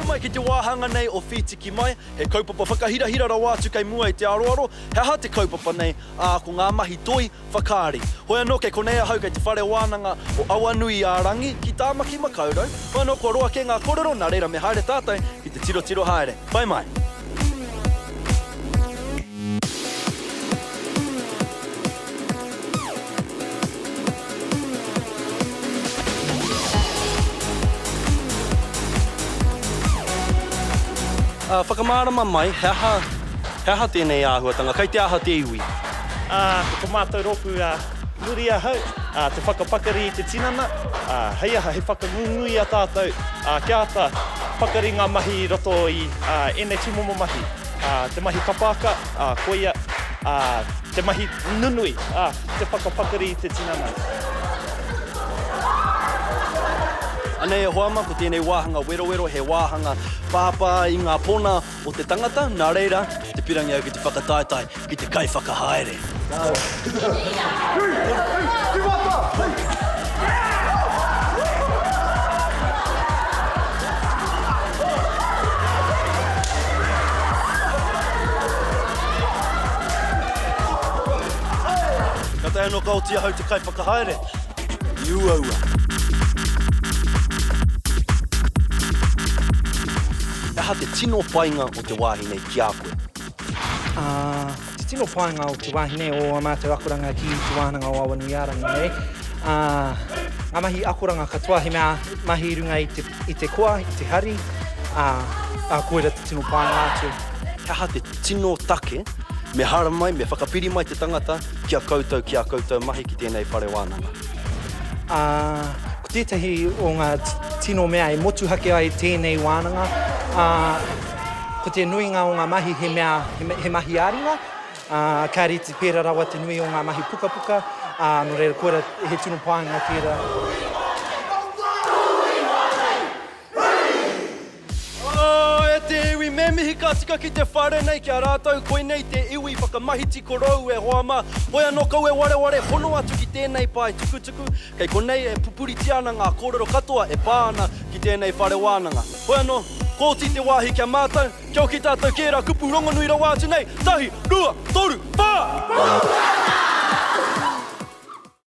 mai ki te wāhanga nei o Whitiki mai, he kaupapa whakahirahira rawa atu kei mua I te aroaro, he aha te kaupapa nei ko ngā mahi toi whakaari. Hoi anō kei konei ahau kei te whare wānanga o Awanuiarangi ki tāmaki makaurau. Hoi anō kua roa ke ngā korero, nā reira me haere tātai ki te tiro tiro haere. Pai mai. Whakamārama mai, he aha tēnei āhuatanga, kei te aha te iwi. Ko mātou roku nuri ahau, te whakapakari I te tinana, hei aha he whakangungui a tātou, kia ata whakari ngā mahi roto I ene timomo mahi, te mahi kapaka, koia, te mahi nunui, te whakapakari I te tinana. Anei e hoama ko tēnei wāhanga wero he wāhanga pāpā I ngā pona o te tangata, nā reira te pirangi au ki te whakataetai, ki te kai whakahaere. Ka tai anō kautia hau te kai whakahaere. Iuaua. Aha te tino painga o te wāhine ki a koe? Te tino painga o te wāhine o mātou akoranga ki te wāhanga o Awanuiarangi nei. Ngā mahi akoranga katoa he mea mahi runga I te koa, I te hari, koera te tino painga atu. Aha te tino take, me hara mai, me whakapiri mai te tangata ki a koutou mahi ki tēnei whare wānanga. Ko tētahi o ngā tino mea e motu hake ai tēnei wānanga. Ko te nuinga o ngā mahi he mahi āringa, ka reti pēra rawa te nui o ngā mahi puka, no reira koera he tino painga tērā. E te iwi me mihi ka tika ki te whare nei ki a rātou, koe nei te iwi whakamahiti korou e hoama. Hoi anō kau e ware hono atu ki tēnei pai tukutuku, kei konei e pupuri tiana ngā kōrero katoa e pāna ki tēnei whare wānanga. Hoi anō, kōti te wāhi kia mātou, kia o ki tātou kērā kupu rongonui rawa atu nei, tahi, rua, toru, pā!